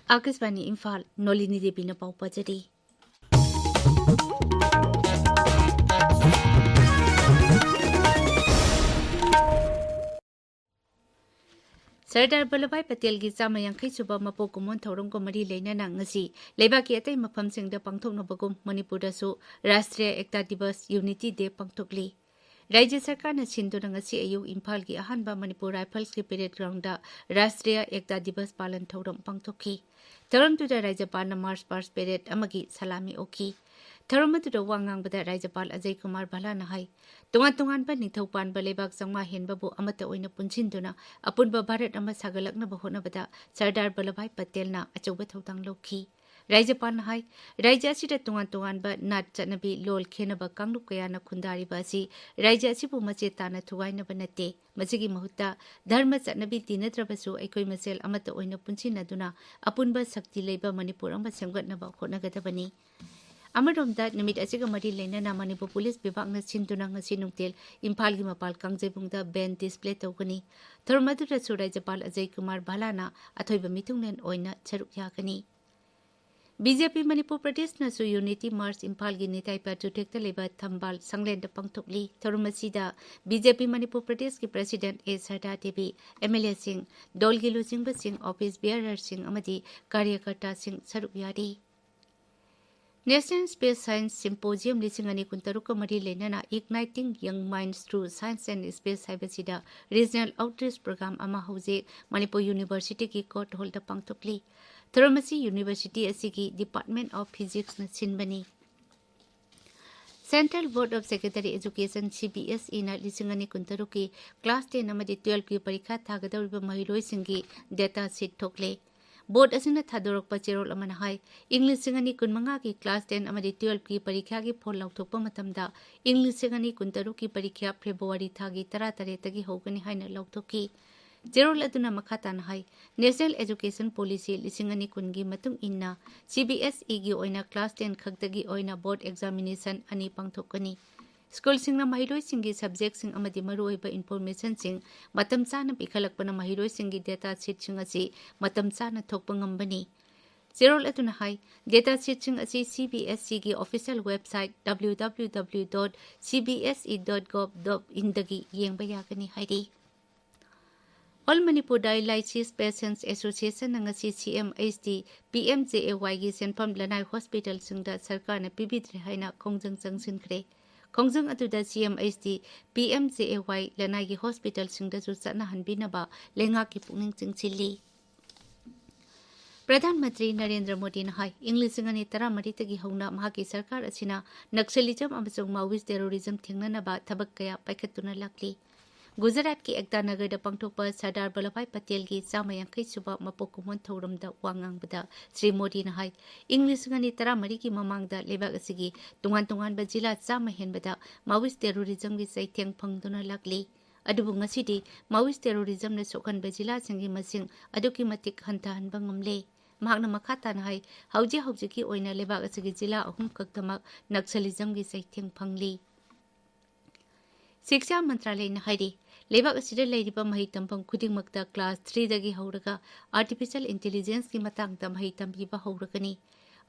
आकाशवाणी इम्फाल नोलिनी देवी न पाउ पजरी सरदार वल्लभभाई पटेल की चामा यांखै सुबह मपोक कुमोन थौरम को मरी लेना ngasi लेबाकी अतै मफमसिंगदा पांगथोकनबगुम मणिपुरदसु राष्ट्रीय एकता दिवस यूनिटी डे पांगथोकली राज्य सरकार ने सिंधुना ngasi अयु इम्फाल की अहानबा मणिपुर राइफल्स की परेड ग्राउंड राष्ट्रीय एकता दिवस पालन थौरम पांगथोकी थौरमदुदा राज्यपाल मार्च पास्ट परेड अमगी सलामी ओकी थौरमदुदा वांगांगबदा राज्यपाल अजय कुमार भलाना हाई तोंगान निथौ पानबा लेबाक जंगमा हेनबबु अमत ओइना पुनसिनदुना अपुनबा भारत अमा सागलकनबा होनबदा सरदार वल्लभभाई पटेलना अचौबा थौदांग लौखी राज्यपाल हाई राज्य असिदा तोंगान नाट चनबी लोल खेनबा कांगलुप कयाना खुंदारिबा असि राज्य असिबु मचे ताना थुगाइनबा नते मसिगी महुत्ता धर्म चनबी तिनद्रबसु अइखोइ मसेल अमत ओइना पुनसिनदुना अपुनबा शक्ति लेबा मणिपुर अमा सेमगतनबा होनगदबनी अमरोमदा निमित असिगा मरी लेना मणिपुर पुलिस विभाग न सिंधुना ngasi नुक्तेल इम्फाल की मपाल कांगजेबुंगदा बैन डिस्प्ले तौगनी थौरमदुदसु राज्यपाल अजय कुमार भलाना अथोइबा मिथुंगनेन ओइना सरुक यागनी बीजेपी मणिपुर प्रदेश नसु यूनिटी मार्च इम्फाल की निताई पाजुटेक्ट लेबा थंबाल संगलेंद पांगथोकली थौरमसीदा बीजेपी मणिपुर प्रदेश की president A Sarda Devi MLA सिंह डोलगी लुजिंग सिंह ऑफिस बेयरर सिंह अमदी कार्यकर्ता सिंह सरुक यारी नेशनल स्पेस साइंस सिम्पोजियम लिसिंग अनि कुंतरुक मरी लेना igniting young minds through science and space हाइबसिदा रीजनल आउटरीच प्रोग्राम अमा हौजे मणिपुर यूनिवर्सिटी की कोर्ट हॉल दा पांगथोकली थौरमसी यूनिवर्सिटी असिगी डिपार्टमेंट ऑफ फिजिक्स न सिनबनी central board of secondary education CBSE ना लिसिंग अनि कुंतरुकी क्लास 10 अमदी 12 की परीक्षा थागदौरिबा महिलोइसिंगी डेटा शीट थोकले बोर्ड असिना थादोरकपा चेरोल अमना हाई इंग्लिश सिंगनी कुनमंगा की क्लास 10 अमदी 12 की परीक्षा की फोल लौथोकपा मतमदा इंग्लिश सिंगनी कुंतरु की परीक्षा फेब्रुवारी थागी 13 तगी होगनी हाइना लौथोकी चेरोल अदुना मखातान हाई नेशनल एजुकेशन पॉलिसी लिसिंगनी कुनगी मतुंग इन्ना CBSE की ओइना क्लास 10 खगतगी ओइना बोर्ड एग्जामिनेशन अनि पांगथोकनी स्कूल सिंगना महिलोई सिंगी सब्जेक्ट सिंग अमदी मरुओइबा इन्फॉर्मेशन सिंग मतम चाना पिखलकपना महिलोई सिंगी डेटा शीट सिंग असि मतम चाना थोकपा ngambani जेरोल अतुना हाई डेटा शीट सिंग असि CBSE की ऑफिशियल वेबसाइट www.cbse.gov.in दगी येंबा यागनी हाइदी all Manipur dialysis patients association ngasi CMHD PMJAY की सेंफम लनाई हॉस्पिटल सिंगदा सरकार ने पिबिद्रे हाइना खोंजंग चंगसिनख्रे खोंजंग अदुदा CMHD PMJAY लनाई की हॉस्पिटल सिंगदा चना हनबिनबा लेंगा की पुनिंग चिंगचिली प्रधानमंत्री नरेंद्र मोदी ने हाई इंग्लिश सिंगनी 13 तगी हौना महाकी सरकार असिना नक्सलिज्म अमसुंग माओइस्ट टेररिज्म थेंगननबा थबक कया पाइखतुना लाकली गुजरात की एकता नगर पांगथोकपा सरदार वल्लभभाई पटेल की चामा यांखै सुबह मपोकुमोन थौरमदा वांगांगबदा श्री मोदी ने हाई इंग्लिश सिंगनी 13 की ममांगदा लेबाक असिगी तोंगान जिला चामा हेनबदा माओइस्ट टेररिज्म की चैथेंग फंगदुना लाकली अदुबु ngasiदी माओइस्ट टेररिज्म ने सोकनबा जिला सिंगी मसिंग अदुकी मतिक हंथाहनबा ngamle महाकना मखातान हाई हौजी की ओइना लेबाक असिगी जिला अहुम कक्तमक नक्सलिज्म की चैथेंग फंगली शिक्षा मंत्रालय ने हाइरी लेबाक असिदा लेरिबा मही तंपम खुदिंगमक्ता क्लास 3 दगी हौरगा आर्टिफिशियल इंटेलिजेंस की मतंगता मही तंबीबा हौरगनी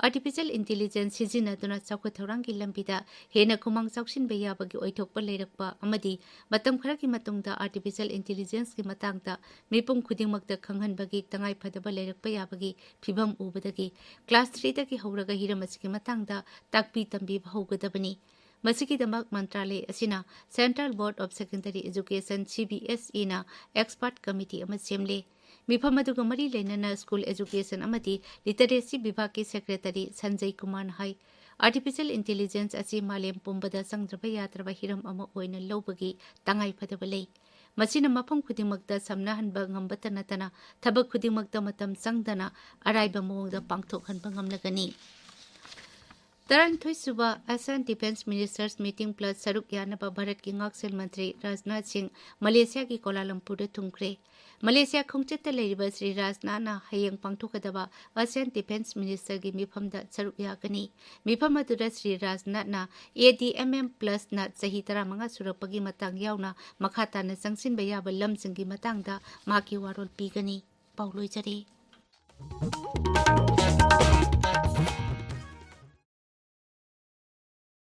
आर्टिफिशियल इंटेलिजेंस सिजिनदुना चौखत थौरांग की लंबिदा हेना खुमांग चौसिनबा याबगी ओइथोकपा लेरकपा अमदी मतम खरा की मतुंगदा आर्टिफिशियल इंटेलिजेंस की मतंगता मिपुम खुदिंगमक्ता खंगहनबगी तंगाई फदबा लेरकपा याबगी फिबम उबदगी क्लास 3 दगी हौरगा हिरमसकी मतंगदा ताकपी तंबीबा हौगदबनी मसिकीदमक मंत्रालय असिना central board of secondary education CBSE ना एक्सपर्ट कमिटी अमा सेमले मिफम अदुगा मरी लेना स्कूल एजुकेशन अमदी लिटरेसी विभाग की secretary Sanjay Kumar high artificial intelligence असि मालेम पुंबदा संगद्रबा यात्रबा हिरम अमा ओइना लौबगी तंगाई फदबा लई मसिना मफम खुदिमक्ता समनाहनबा ngambata natana थबक खुदिमक्ता मतम संगदना अराइबा मोंगदा पांगथोकहनबा ngamlagani तरनथोई सुबह ASEAN defence ministers meeting plus सरुक यानबा भारत की ngaksil मंत्री राजनाथ सिंह मलेशिया की कोलालमपुर थुंख्रे मलेशिया खोंचत लेरिबा श्री राजनाथना हयेंग पांगथोकदबा असम डिफेंस मिनिस्टर की मिफमदा सरुक यागनी मिफम अदुदा श्री राजनाथना ADMM प्लस ना चही 15 सुरपगी मतंग यावना मखाताना संगसिनबा याबा लमसिंगी मतंगदा माकी वारोल पीगनी पाउलोइजरी